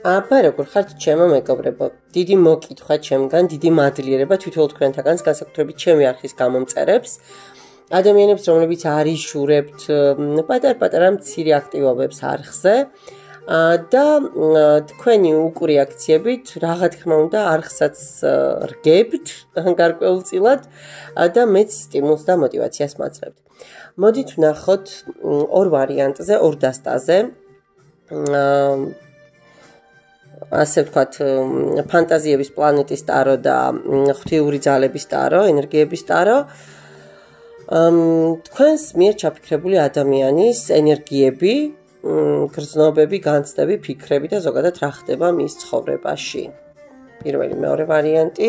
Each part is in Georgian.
აბა როგორ ხართ ჩემო მეგობრებო, დიდი მოკითხვა ჩემგან, დიდი მადლიერება თვითონ თქვენთაგანს, განსაკუთრებით ჩემი არხის გამომწერებს, ადამიანებს, რომლებიც არ იშურებთ პატარ-პატარა მცირე აქტივობებს არხზე და თქვენი უკრეაქციებით, რა თქმა უნდა, არხსაც რგებთ გარკვეულწილად და მეც სტიმულს და мотиваციას მაძლევთ. მოდით ვნახოთ ორ ვარიანტზე, ორ დასტაზე. ასე ვთქვათ, ფანტაზიების პლანეტის ტარო და ღვთიური ძალების ტარო, ენერგიების ტარო. თქვენს მიერ ჩაფიქრებული ადამიანის ენერგიები, გრძნობები, განცდები, ფიქრები და ზოგადად რა ხდება მის ცხოვრებაში. პირველი, მეორე ვარიანტი,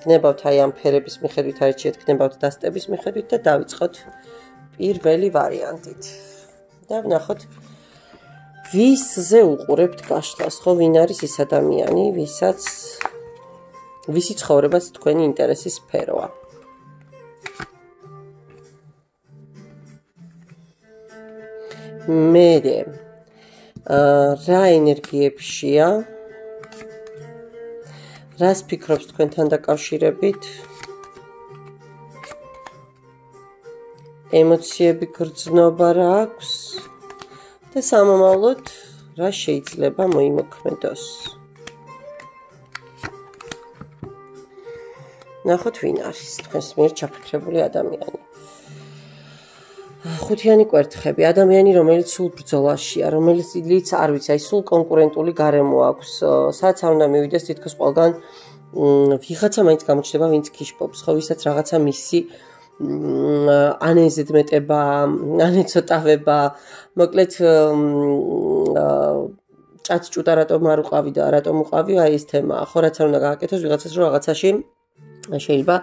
გნებავთ აი ამ ფერების მიხედვით, არჩიეთ გნებავთ დასტების მიხედვით და დავიწყოთ პირველი ვარიანტით. და ვნახოთ ვისზე უყურებთ გაშლას, ხო, ვინ არის ის ადამიანი, ვისი ცხოვრებაც თქვენი ინტერესის სფეროა. მერე რა ენერგიებშია, რას ფიქრობს თქვენთან დაკავშირებით, ემოციები გრძნობა რა აქვს და სამომავლოდ რა შეიძლება მოიმოქმედოს. ნახოთ ვინ არის თქვენს მიერ ჩაფიქრებული ადამიანი. ხუთიანი კვერთხები, ადამიანი, რომელიც სულ ბრძოლაშია, რომელიც არ ვიცი, აი სულ კონკურენტული გარემო აქვს, სადაც არ უნდა მივიდეს, თითქოს ყველგან ვიღაცა მაინც გამოჩნდება, ვინც ქიშპობს, ხო, ვისაც რაღაცა მისი ანეზედმეტება, ანეცოტავება, მოკლედ ჭაჭჭუტა რატომ არ უყავი და რატომ უყავი, აი ეს თემაა, ხო, რაც არ უნდა გააკეთოს ვიღაცას, რომ რაღაცაში შეიძლება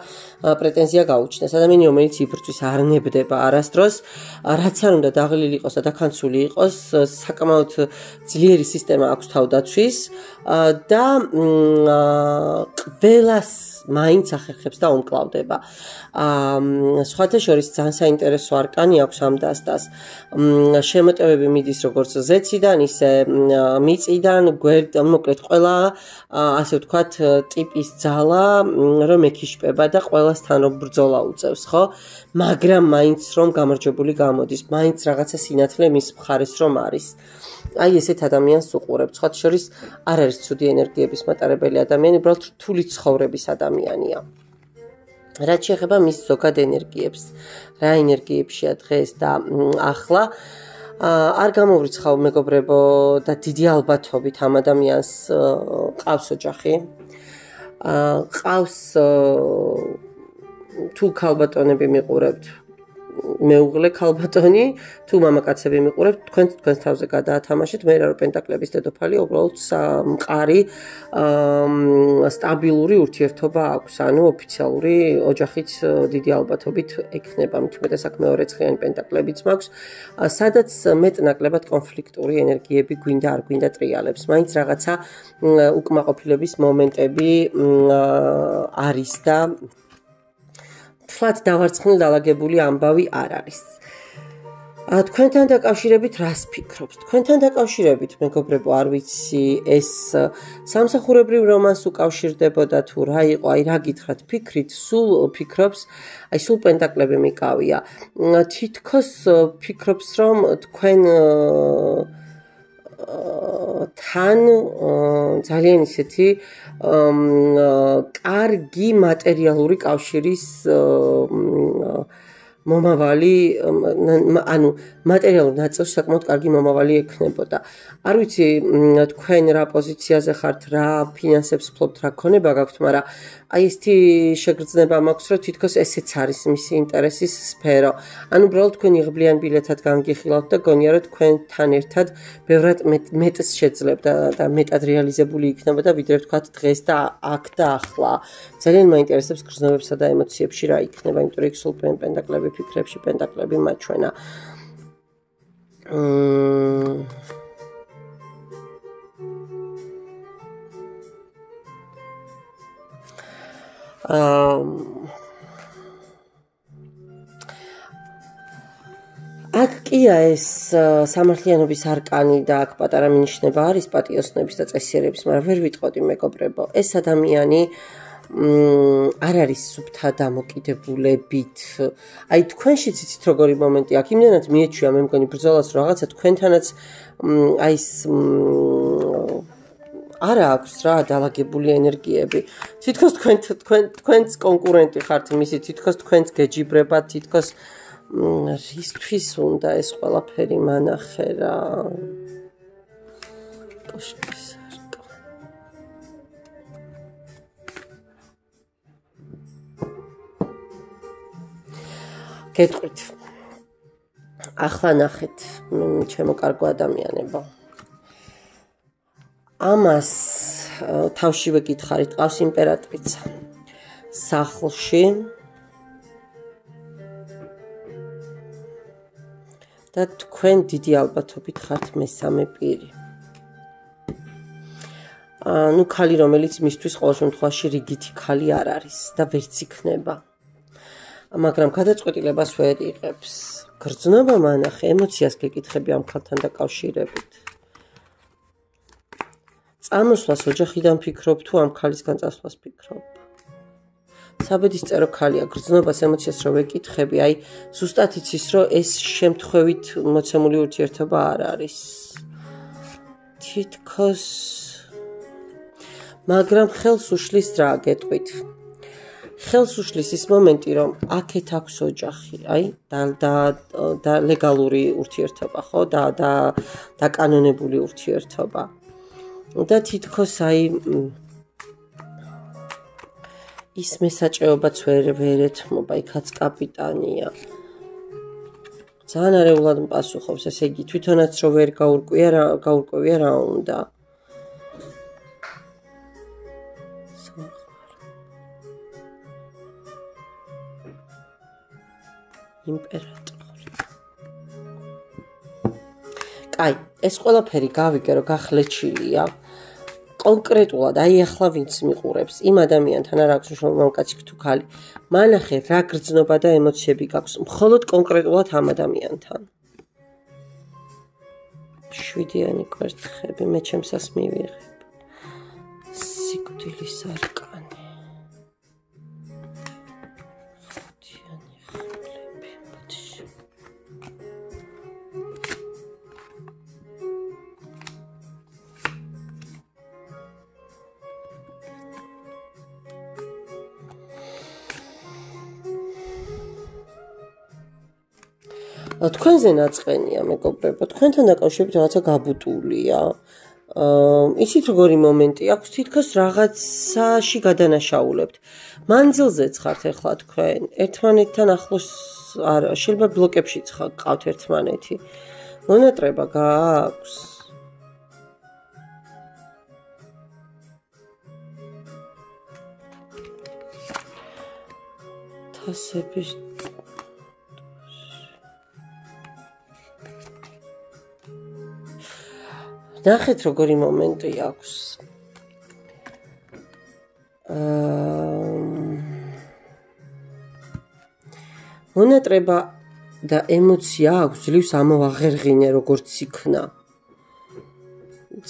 პრეტენზია გაუჩნდეს. ადამიანი, რომელიც იბრძვის, არ ნებდება არასდროს, რაც არ უნდა დაღლილი იყოს და დაქანცული იყოს, საკმაოდ ძლიერი სისტემა აქვს თავდაცვის და ყველას მაინც ახერხებს და უმკლავდება. სხვათა შორის ძალიან საინტერესო არკანი აქვს ამ დასტას. შემოტევები მიდის როგორც ზეციდან, ისე მიწიდან, მოკლედ ყველა ასე ვთქვათ ტიპის ძალა, რომ ეკიშპება და ყველასთან რომ ბრძოლა უწევს, ხო? მაგრამ მაინც რომ გამარჯვებული გამოდის, მაინც რაღაცა სინათლე მის მხარეს რომ არის. აი ესეთ ადამიანს უყურებთ. სხვათა შორის არ არის ცუდი ენერგიების მატარებელი ადამიანი, უბრალოდ რთული ცხოვრების ადამიანია. რაც შეეხება მის ზოგად ენერგიებს, რა ენერგიებშია დღეს და ახლა არ გამოვრიცხავ მეგობრებო და დიდი ალბათობით ამ ადამიანს ყავს ოჯახი. ყავს თუ ქალბატონები მიყურებთ, მეუღლე ქალბატონი, თუ მამაკაცები მიყურებთ, თქვენს თავზე გადაათამაშეთ, მე რა რომ პენტაკლების დედოფალი, უბრალოდ მყარი სტაბილური ურთიერთობა აქვს, ანუ ოფიციალური ოჯახიც დიდი ალბათობით ექნება, მეტად აქ მეორე ცხიანი პენტაკლებიც მაქვს, სადაც მეტნაკლებად კონფლიქტური ენერგიები გვინდა არ გვინდა ტრიალებს, მაინც რაღაცა უკმაყოფილების მომენტები არის და თლად დავარცხნილ დალაგებული ამბავი არ არის. თქვენთან დაკავშირებით რას ფიქრობთ? თქვენთან დაკავშირებით, მეგობრებო, არ ვიცი, ეს სამსახურებრივ რომანს უკავშირდებოდა თუ რა იყო, აი რა გითხრათ, ფიქრით, სულ ფიქრობს, აი სულ პენტაკლები მიკავია. თითქოს ფიქრობს, რომ თქვენ თან ძალიან ისეთი კარგი მატერიალური კავშირის მომავალი, ანუ მატერიალურ ნაწილში საკმაოდ კარგი მომავალი ექნებოდა. არ ვიცი თქვენ რა პოზიციაზე ხართ, რა ფინანსებს ფლობთ, რა ქონება გაქვთ, მაგრამ აი ესეთი შეგრძნება მაქვს, რომ თითქოს ესეც არის მისი ინტერესის სფერო. ანუ უბრალოდ თქვენ იღბლიან ბილეთად განგიხილავთ და გონია რომ თქვენთან ერთად ბევრად მეტს შეძლებდა და მეტად რეალიზებული იქნებოდა, ვიდრე ვთქვათ დღეს და აქ და ახლა. ძალიან მაინტერესებს გრძნობებსა და ემოციებში რა იქნება, იმიტომ რომ იქ სულ პენტაკლები ფიქრებში, პენტაკლები მაჩვენა. აქ კია ეს სამართლიანობის არკანი და აქ პატარა მინიშნება არის პატიოსნების და წესიერების, მაგრამ ვერ ვიტყოდი მეგობრებო, ეს ადამიანი არ არის სუფთა დამოკიდებულებით. აი თქვენშიც იცით როგორი მომენტი აქ, იმდენად მიეჩვია მე მგონი ბრძოლას რომ რაღაცა თქვენთანაც აი ეს არა აქვს რა დალაგებული ენერგიები. თითქოს თქვენც კონკურენტი ხართ მისი, თითქოს თქვენც გეჯიბრებათ, თითქოს რისთვის უნდა ეს ყველაფერი მანახე რა. პუშკის არკა. გეტყვით. ახლა ნახეთ, ჩემო კარგო ადამიანებო. ამას თავშივე გითხარით, ყავს იმპერატრიცა. სახლში და თქვენ დიდი ალბათობით ხართ მესამე პირი. ნუ ქალი რომელიც მისთვის ყოველ შემთხვევაში რიგითი ქალი არ არის და ვერც იქნება. მაგრამ გადაწყვეტილებას ვერ იღებს. გრძნობა მანახე, ემოციას გეკითხები ამ ქალთან დაკავშირებით. წამოსვლას ოჯახიდან ფიქრობ თუ ამ ქალისგან წასვლას ფიქრობ. საბედისწერო ქალია, გრძნობას ემოციას რო ვეკითხები, აი ზუსტად იცის რომ ეს შემთხვევით მოცემული ურთიერთობა არ არის. თითქოს მაგრამ ხელს უშლის რა გეტყვით. ხელს უშლის ის მომენტი რომ აქეთ აქვს ოჯახი, აი და ლეგალური ურთიერთობა, ხო? და კანონებული ურთიერთობა. და თითქოს აი ის მესაჭრეობაც ვერ ეთმობა, იქაც კაპიტანია. ძალიან არეულად მპასუხობს, ესე იგი თვითონაც რო ვერ გაურკვევია რა უნდა. იმპერატორი. კაი, ეს ყველაფერი გავიგე რომ გახლეჩილია. კონკრეტულად აი ახლა ვინც მიყურებს იმ ადამიანთან არ აქვს მნიშვნელობა მამკაცი თუ ქალი. მანახე რა გრძნობა და ემოციები გაქვს მხოლოდ კონკრეტულად ამ ადამიანთან. 7-იანი კვერთხები მე ჩემსას მივიღებ. სიკვდილის არკანი. 5-იანი ხმლები. თქვენზე ნაწყენია მეგობრებო, თქვენთან დაკავშირებით რაღაცა გაბუტულია. იცით როგორი მომენტი აქვს, თითქოს რაღაცაში გადანაშაულებთ. მანძილზეც ხართ ახლა თქვენ, ერთმანეთთან ახლოს არა, შეიძლება ბლოკებშიც ხართ ერთმანეთი. მონატრება გააქვს? თასების ნახეთ როგორი მომენტი აქვს. მონატრება და ემოცია აქვს, ძლივს ამოვაღერღინე როგორც იქნა.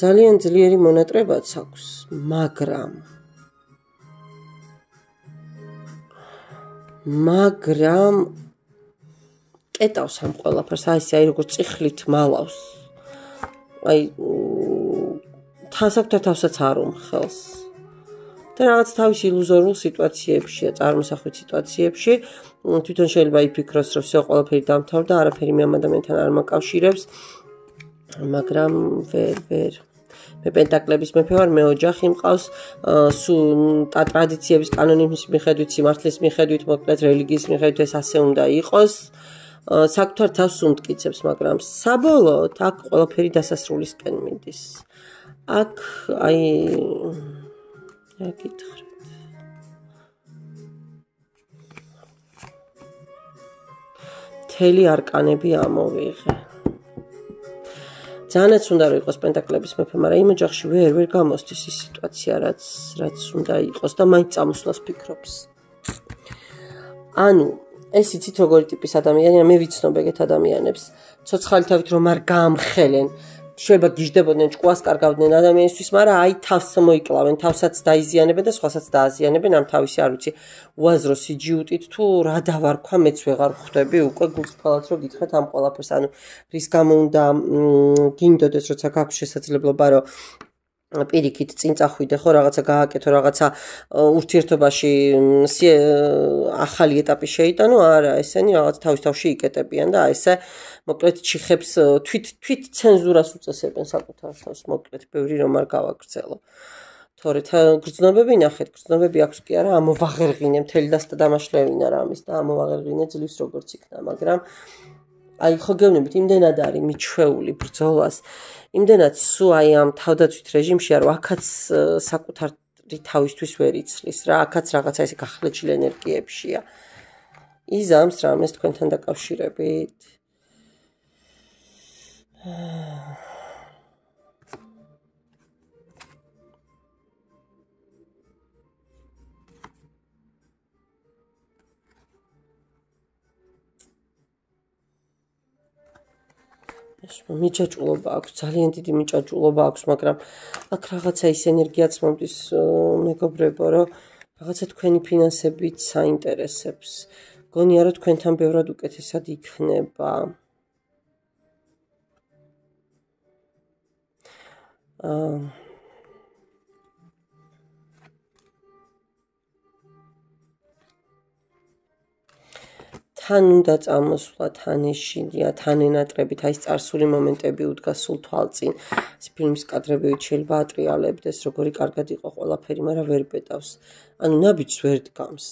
ძალიან ძლიერი მონატრებაც აქვს, მაგრამ კეტავს ამ ყველაფერს, აი როგორც წიხლით მალავს. აი თასაკთა თავსაც არ უმხელს. და რაღაც თავის ილუზორულ სიტუაციებში, წარმოსახვით სიტუაციებში, თვითონ შეიძლება იფიქროს, რომ всё ყველაფერი დამთავრდა, არაფერი მე ამ ადამიანთან არ მაკავშირებს, მაგრამ ვერ. მე პენტაკლების მეფე ვარ, მე ოჯახი მყავს, ტრადიციების კანონის მიხედვით, სიმართლის მიხედვით, მოკლედ რელიგიის მიხედვით ეს ასე უნდა იყოს. საკუთარ თავს უმტკიცებს, მაგრამ საბოლოოდ აქ ყველაფერი დასასრულისკენ მიდის. აქ აი რა გითხრათ. მთელი არკანები ამოვიღე. ძალიანაც უნდა რომ იყოს პენტაკლების მეფე, მაგრამ იმ ოჯახში ვერ გამოსდის ის სიტუაცია, რაც უნდა იყოს და მაინც წამოსვლას ფიქრობს. ანუ ეს იცით როგორი ტიპის ადამიანია, მე ვიცნობ ეგეთ ადამიანებს. ცოცხალი თავით რომ არ გაამხელენ შეიძლება გიждდებოდნენ ჭკუას კარგავდნენ ადამიანისთვის, მაგრამ აი თავს მოიკლავენ, თავსაც დაიზიანებენ და სხვასაც დააზიანებენ ამ თავისი არ ვიცი უაზრო სიჯიუტით თუ რა დავარქვა მეც ვეღარ ხვდები უკვე გულწრფელად რომ გითხრათ ამ ყველაფერს, ანუ რის გამო უნდა გინდოდეს როცა გაქვს შესაძლებლობა რომ პირიქით წინ წახვიდე ხო რაღაცა გააკეთო რაღაცა ურთიერთობაში ახალი ეტაპი შეიტანო არა ესენი რაღაც თავის თავში იკეტებიან და ესე მოკლედ ჩიხებს თვით ცენზურას უწესებენ საკუთარ თავს მოკლედ ბევრი რომ არ გავაგრძელო თორე გრძნობები ნახეთ გრძნობები აქვს კი არა ამოვაღერღინე მთელი დასტა დამაშლევინა რამის და ამოვაღერღინე ძლივს როგორც იქნა მაგრამ აი ხო გეუბნებით იმდენად არის მიჩვეული ბრძოლას იმდენად სუ აი ამ თავდაცვით რეჟიმში არ აქაც საკუთარი თავისთვის ვერ იცლის რა აქაც რაღაცა ესე გახლეჩილ ენერგიებშია იზამს რამეს თქვენთან დაკავშირებით მიჭაჭულობა აქვს ძალიან დიდი მიჭაჭულობა აქვს მაგრამ აქ რაღაცა ის ენერგიაც მომდის მეგობრებო რომ რაღაცა თქვენი ფინანსებით საინტერესებს გონია რომ თქვენთან ბევრად უკეთესად იქნება თან უნდა წამოსვლა თანეშია თანენატრებით აი წარსული მომენტები უდგა სულ თვალწინ ეს ფილმის კადრებივით შეიძლება ატრიალებდეს როგორი კარგად იყო ყველაფერი მაგრამ ვერ პეტავს ანუ ნაბიჯს ვერ დგამს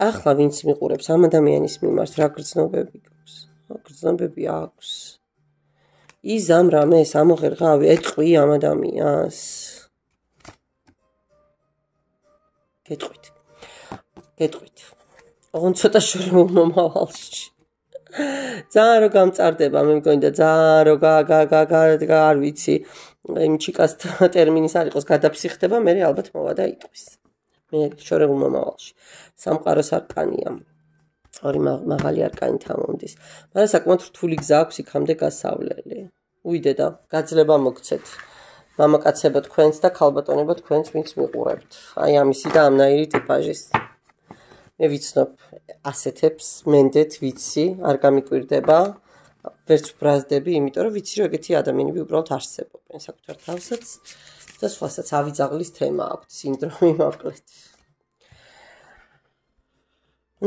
ახლა ვინც მიყურებს ამ ადამიანის მიმართ რა გრძნობები გაქვს გრძნობები აქვს ის ამ რამეს ამოღერღავი ეთყვი ამ ადამიანს გეტყვით ოღონდ ცოტა შორეულ მომავალში ძალიან რო გამწარდება მე მგონი და ძალიან რო არ ვიცი იმ ჩიკას ტერმინის არ იყოს გადაფსიხდება მე ალბათ მოვა და იტყვის მე შორეულ მომავალში სამყაროს არკანია ორი მაღალი არკანი თამომდის მაგრამ საკმაოდ რთული გზა აქვს იქამდე გასავლელი უიდე და გაძლება მოგცეთ მამაკაცებო თქვენს და ქალბატონებო თქვენს ვინც მიყურებთ აი ამისი და ამნაირი ტიპაჟის მე ვიცნობ ასეთებს მენდეთ ვიცი არ გამიკვირდება ვერც ბრაზდები იმიტომ რომ ვიცი რომ ეგეთი ადამიანები უბრალოდ არსებობენ საკუთარ თავსაც და სხვასაც ავიძაღლის თემა აქვს სინდრომი მოკლედ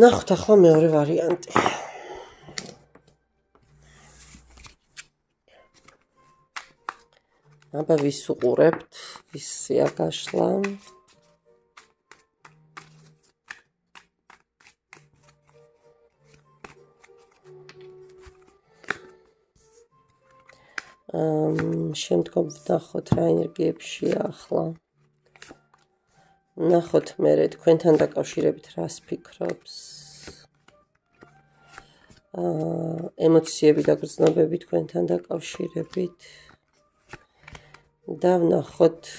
ნახოთ ახლა მეორე ვარიანტი აბა ვის უყურებთ ვისია გაშლა შემდგომ ვნახოთ რა ენერგიებშია ახლა ვნახოთ მერე თქვენთან დაკავშირებით რას ფიქრობს ემოციები და გრძნობები თქვენთან დაკავშირებით და ვნახოთ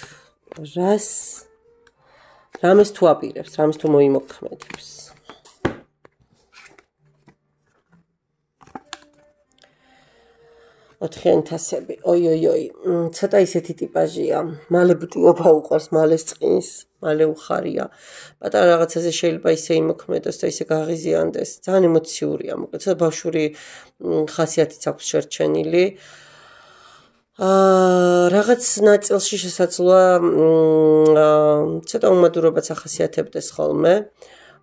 რამეს თუ აპირებს რამეს თუ მოიმოქმედებს ოთხიანთასები ой ცოტა ისეთი ტიპაჟია მალე ბუტიობა უყარს მალე წყინს მალე უხარია პატარა რაღაცაზე შეიძლება ისე იმოქმედოს და ისე გაღიზიანდეს ძალიან ემოციურია მოკლედ ცოტა ბავშვური ხასიათიც აქვს შერჩენილი რაღაც ნაწილში შესაძლოა ცოტა უმადურობაც ახასიათებდეს ხოლმე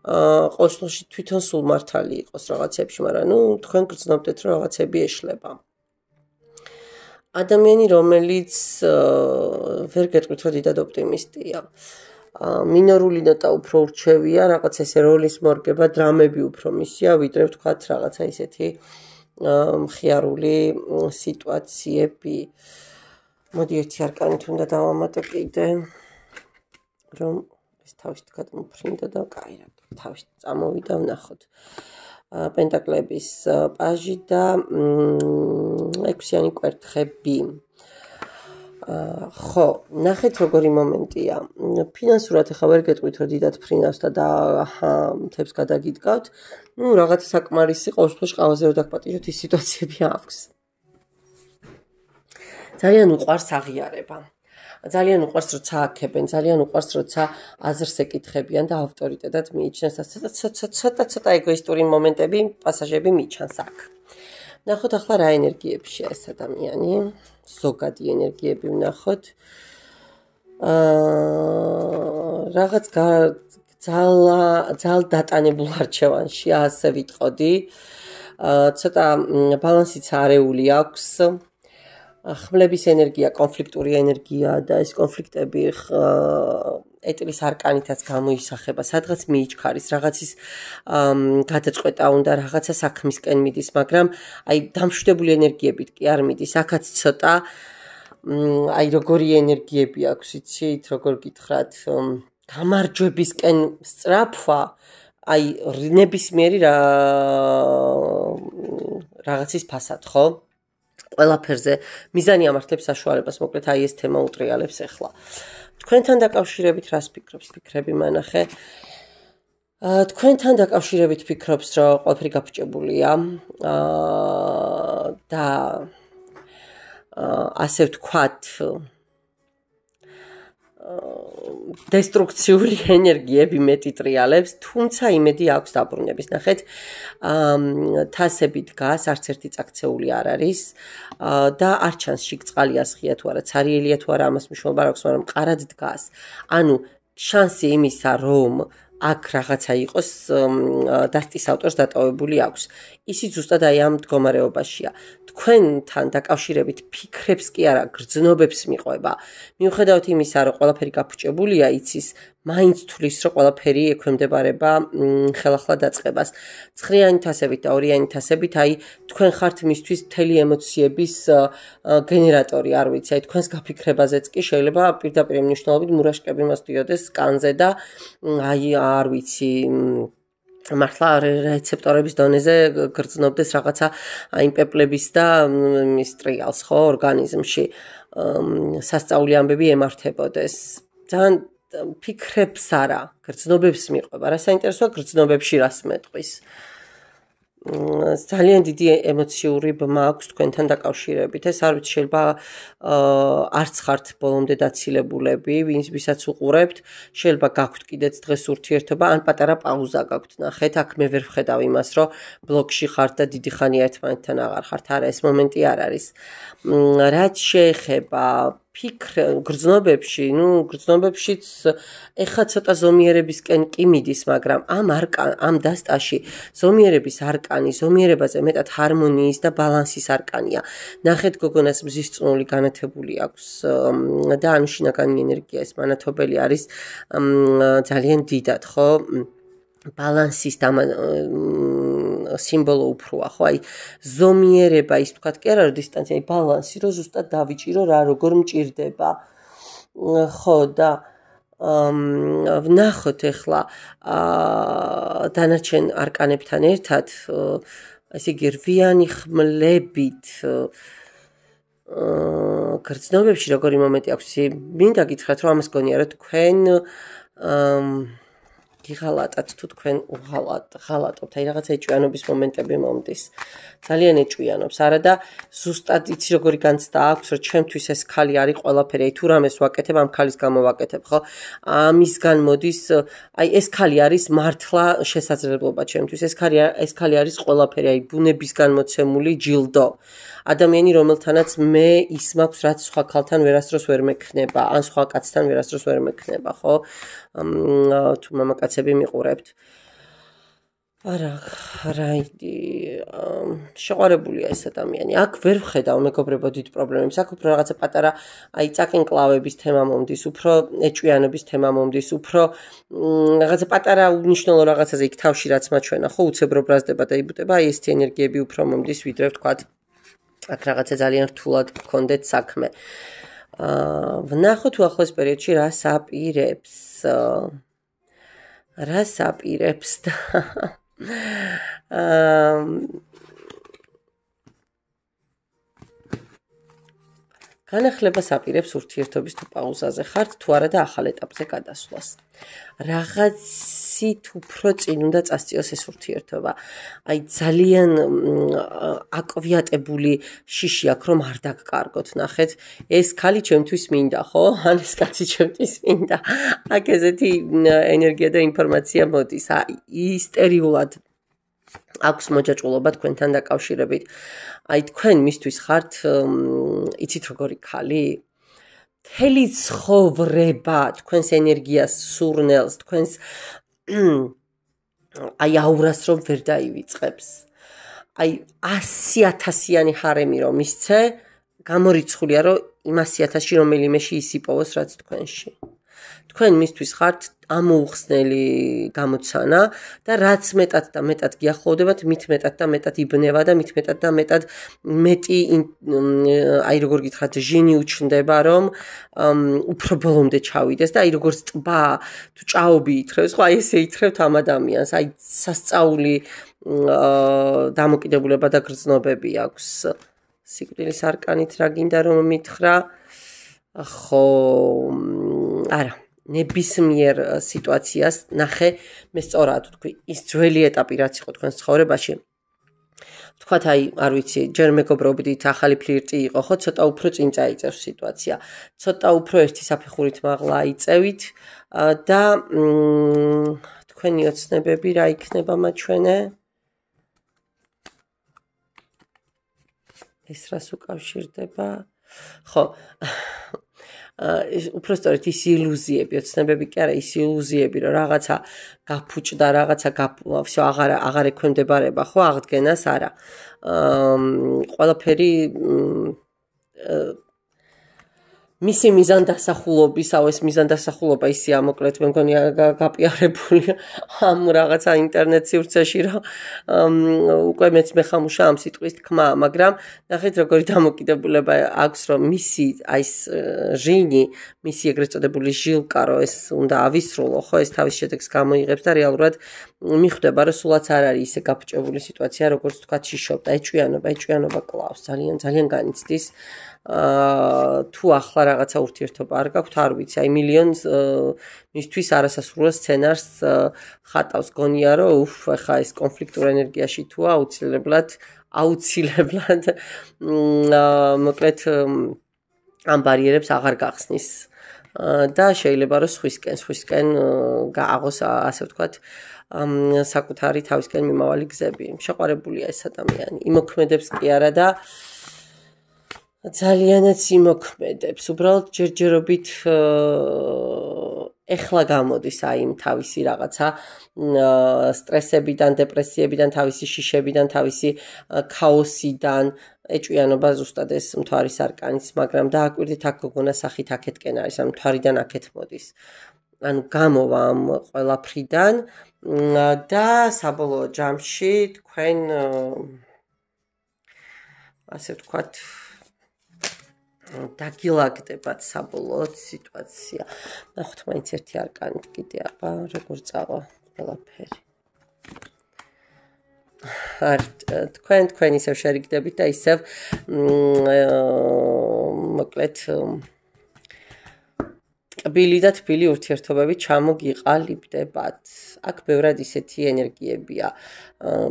ყოველ შემთხვევაში თვითონ სულ მართალი იყოს რაღაცებში მაგრამ თქვენ გრძნობდეთ რომ რაღაცები ეშლება ადამიანი რომელიც ვერ გეტყვით რომ დიდად ოპტიმისტია მინორული ნოტა უფრო ურჩევია რაღაც ესე როლის მორგება დრამები უფრო მისია ვიდრე ვთქვათ რაღაცა ისეთი მხიარული სიტუაციები მოდი ერთი არკანით უნდა დავამატო კიდე რომ ეს თავით გადმოფრინდა და კაი რა თავით წამოვიდა ვნახოთ პენტაკლების პაჟი და ექვსიანი კვერთხები ხო, ნახეთ როგორი მომენტია. ფინანსურად ახლა ვერ გეტყვით, რომ დიდად ფრინავს და მთებს გადაგიდგავთ. რაღაცა საკმარისი ყოველ შემთხვევაში ყავაზე რომ დაგპატიჟოთ ის სიტუაციები აქვს. ძალიან უყვარს აღიარება. ძალიან უყვარს როცა აქებენ, ძალიან უყვარს როცა აზრს ეკითხებიან და ავტორიტეტად მიიჩნევს. ცოტა ეგოისტური მომენტები, პასაჟები მიჩანს აქ. ნახოთ ახლა რა ენერგიებშია ეს ადამიანი. ზოგადი ენერგიები ვნახოთ. რაღაც ძალ დატანებულ არჩევანში, ასე ვიტყოდი. ცოტა ბალანსიც არეული აქვს. ხმლების ენერგია, კონფლიქტური ენერგია და ეს კონფლიქტები ეტლის არკანითაც გამოისახება, სადღაც მიიჩქარის, რაღაცის გადაწყვეტა უნდა, რაღაცა საქმისკენ მიდის, მაგრამ აი დამშვიდებული ენერგიებით კი არ მიდის. აქაც ცოტა აი როგორი ენერგიები აქვს, იცით, როგორ გითხრათ, გამარჯვებისკენ სწრაფვა, აი ნებისმიერი რაღაცის ფასად, ხო? ყველაფერზე მიზანი ამართლებს საშუალებას, მოკლედ აი ეს თემა უტრიალებს ახლა. თქვენთან დაკავშირებით რას ფიქრობს? ფიქრები მანახე. თქვენთან დაკავშირებით ფიქრობს, რომ ყველაფერი გაფუჭებულია და ასე ვთქვათ, დესტრუქციული ენერგიები მეტი ტრიალებს, თუმცა იმედი აქვს დაბრუნების. ნახეთ, თასები დგას, არც ერთი წაქცეული არ არის და არ ჩანს შიგწყალია სხია თუ არა, ცარიელია თუ არა, ამას მნიშვნელობა არ აქვს, მაგრამ მყარად დგას. ანუ შანსი იმისა, რომ აქ რაღაცა იყოს დასტის ავტორს დატოვებული აქვს. ისიც ზუსტად აი ამ მდგომარეობაშია. თქვენთან დაკავშირებით ფიქრებს კი არა, გრძნობებს მიყვება. მიუხედავად იმისა, რომ ყველაფერი გაფუჭებულია, იცის, მაინც თulis, რომ ყველაფერი ექვემდებარება ხელახლა დაწყებას. ცხრიანი თასებით და ორიანი თასებით, აი თქვენ ხართ მისთვის მთელი ემოციების გენერატორი, არ ვიცი, აი თქვენს გაფიქრებაზეც კი შეიძლება პირდაპირ მნიშვნელობით მურაშკები მოსდიოდეს კანზე და აი არ ვიცი მართლა რეცეპტორების დონეზე გრძნობდეს რაღაცა იმ პეპლების და მის ტრიალს, ხო, ორგანიზმში სასწაული ამბები ემართებოდეს. ძალიან ფიქრებს არა, გრძნობებს მიყვება. რა საინტერესოა გრძნობებში რას მეტყვის. ძალიან დიდი ემოციური ბმა აქვს თქვენთან დაკავშირებით. ეს არ ვიცი, შეიძლება არც ხართ ბოლომდე დაცილებულები, ვისაც უყურებთ, შეიძლება გაქვთ კიდეც დღეს ურთიერთობა, ან პატარა პაუზა გაქვთ. ნახეთ, აქ მე ვერ ვხედავ იმას, რომ ბლოკში ხართ და დიდი ხანია ერთმანეთთან აღარ ხართ. არა, ეს მომენტი არ არის. რაც შეეხება გრძნობებში, გრძნობებშიც ეხა ცოტა ზომიერებისკენ კი მიდის, მაგრამ ამ დასტაში ზომიერების არკანი, ზომიერებაზე მეტად ჰარმონიის და ბალანსის არკანია. ნახეთ, გოგონას მზის წნული განათებული აქვს და ანუ შინაგანი ენერგია ეს მანათობელი არის ძალიან დიდად, ხო? ბალანსის სიმბოლო უფროა, ხო? აი ზომიერება, ის თქვათ კი არა, რომ დისტანცია, აი ბალანსი, რომ ზუსტად დავიჭირო რა, როგორ მჭირდება. ხო, და ვნახოთ ახლა დანარჩენ არკანებთან ერთად, ესე იგი რვიანი ხმლებით გრძნობებში როგორი მომენტი აქვს, მინდა გითხრათ, რომ ამას გონია, რომ თქვენ გიღალატათ თუ თქვენ ღალატობთ, აი რაღაცა ეჭვიანობის მომენტები მომდის. ძალიან ეჭვიანობს, არა და ზუსტად იცი როგორი განცდა აქვს, რომ ჩემთვის ეს ქალი არის ყველაფერი, აი თუ რამეს ვაკეთებ, ამ ქალის გამო ვაკეთებ, ხო? ამისგან მოდის, აი ეს ქალი არის მართლა შესაძლებლობა ჩემთვის, ეს ქალი არის ყველაფერი, აი ბუნებისგან მოცემული ჯილდო. ადამიანი, რომელთანაც მე ის მაქვს, რაც სხვა ქალთან ვერასდროს ვერ მექნება, ან სხვა კაცთან ვერასდროს ვერ მექნება, ხო? თუ მამაკაცები მიყურებთ. არა, შეყვარებულია ეს ადამიანი. აქ ვერ ვხედავ მეგობრებო დიდ პრობლემებს. აქ უფრო რაღაცა პატარა, აი წაკენკლავების თემა მომდის, უფრო ეჭვიანობის თემა მომდის, უფრო რაღაცა პატარა უნიშნელო რაღაცაზე იქ თავში რაც მაჩვენა, ხო, უცებრო ბრაზდება და იბუტება, აი ეს ენერგიები უფრო მომდის, ვიდრე ვთქვათ, აქ რაღაცა ძალიან რთულად გქონდეთ საქმე. ვნახოთ უახლოეს პერიოდში რას აპირებს და განახლებას აპირებს ურთიერთობის თუ პაუზაზე ხართ, თუ არა და ახალ ეტაპზე გადასვლას. Რაღაცით უფრო წინ უნდა წასწიოს ეს ურთიერთობა. Აი ძალიან აკვიატებული შიში აქვს, რომ არ დაგკარგოთ, ნახეთ, ეს ქალი ჩემთვის მინდა, ხო? ან ეს კაცი ჩემთვის მინდა. აქ ესეთი ენერგია და ინფორმაცია მოდის. ისტერიულად აქვს მოჯაჭვულობა თქვენთან დაკავშირებით. Აი თქვენ მისთვის ხართ, იცით როგორი ქალი? Მთელი ცხოვრება თქვენს ენერგიას, სურნელს, თქვენს აი აურას რომ ვერ დაივიწყებს. Აი 100,000-იანი ჰარემი რომ ისცე, გამორიცხულია რომ იმ 100,000-ში რომელიმეში ის იპოვოს რაც თქვენში. თქვენ მისთვის ხართ ამოუხსნელი გამოცანა და რაც მეტად და მეტად გიახლოვდებათ, მით მეტად და მეტად იბნევა და მით მეტად და მეტად მეტი აი როგორ გითხრათ, ჟინი უჩნდება, რომ უფრო ბოლომდე ჩავიდეს და აი როგორც ტბა თუ ჭაობი ითრევს, ხო, აი ესე ითრევთ ამ ადამიანს, აი სასწაული დამოკიდებულება და გრძნობები აქვს. სიკვდილის არკანით რა გინდა რომ მითხრა? ხო, არა. ნებისმიერ სიტუაციას ნახე, მე სწორად ვთქვი, ის ძველი ეტაპი რაც იყო თქვენს ცხოვრებაში. Თქვათ აი, არ ვიცი, ჯერ მეგობრობით, ახალი ფლირტი იყო, ხო, ცოტა უფრო წინ წაიწევს სიტუაცია. ცოტა უფრო ერთი საფეხურით მაღლა აიწევით და თქვენი ოცნებები რა იქნება მაჩვენე? ეს რას უკავშირდება? ხო, უფრო სწორედ ის ილუზიები, ოცნებები კი არა, ის ილუზიები, რომ რაღაცა გაფუჭდა, რაღაცა всё აღარ ექვემდებარება, ხო, აღდგენას არა. ყველაფერი მისი მიზანდასახულობისაო, ეს მიზანდასახულობა ისია, მოკლედ მე მგონი გაპიარებული ამ რაღაცა ინტერნეტ სივრცეში, რომ უკვე მეც მეხამუშა ამ სიტყვის თქმა, მაგრამ ნახეთ როგორი დამოკიდებულება აქვს, რომ მისი აი ეს ჟინი, მისი ეგრეთ წოდებული ჟილკა, რომ ეს უნდა ავისრულო, ხო, ეს თავის შედეგს გამოიღებს და რეალურად მიხვდება, რომ სულაც არ არის ისე გაფუჭებული სიტუაცია, როგორც თქვა შიშობდა, ეჭვიანობა კლავს, ძალიან განიცდის. თუ ახლა რაღაცა ურთიერთობა არ გაქვთ, არ ვიცი, აი მილიონს მისთვის არასასრულო სცენარს ხატავს, გონია რომ ეხა ეს კონფლიქტურ ენერგიაში თუა აუცილებლად მოკლედ ამ ბარიერებს აღარ გახსნის და შეიძლება რომ სხვისკენ გააღოს, ასე ვთქვათ, საკუთარი თავისკენ მიმავალი გზები. შეყვარებულია ეს ადამიანი, იმოქმედებს კი არა და ძალიანაც იმოქმედებს, უბრალოდ ჯერჯერობით ეხლა გამოდის აი იმ თავისი რაღაცა სტრესებიდან, დეპრესიებიდან, თავისი შიშებიდან, თავისი ქაოსიდან, ეჭვიანობა ზუსტად ეს მთვარის არკანიც, მაგრამ დააკვირდით აქ გოგონა სახით აქეთკენ არის, ამ მთვარიდან აქეთ მოდის. ანუ გამოვა ამ ყველაფრიდან და საბოლოო ჯამში თქვენ ასე ვთქვათ დაგილაგდებათ საბოლოოდ სიტუაცია. ნახოთ მაინც ერთი არკანით კიდე აბა როგორ წავა ყველაფერი. თქვენ ისევ შერიგდებით და ისევ მოკლედ კბილი და თბილი ურთიერთობები ჩამოგიყალიბდებათ. აქ ბევრად ისეთი ენერგიებია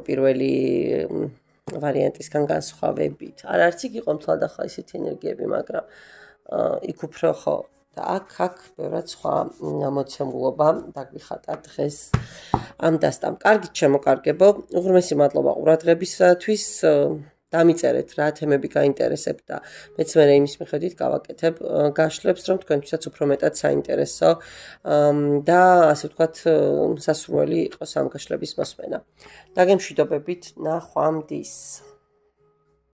პირველი ვარიანტისგან განსხვავებით. არც იქ იყო მთლად ახლა ისეთი ენერგიები, მაგრამ იქ უფრო ხო და აქ ბევრად სხვა მოცემულობა დაგვიხატა დღეს ამ დასტამ. კარგით შემოკარგებო, უღრმესი მადლობა ყურადღებისათვის. დამიწერეთ რა თემები გაინტერესებთ და მეც მე იმის მიხედვით გავაკეთებ გაშლებს, რომ თქვენთვისაც უფრო მეტად საინტერესო და ასე ვთქვათ სასურველი იყოს ამ გაშლების მოსმენა. დაგემშვიდობებით, ნახვამდის.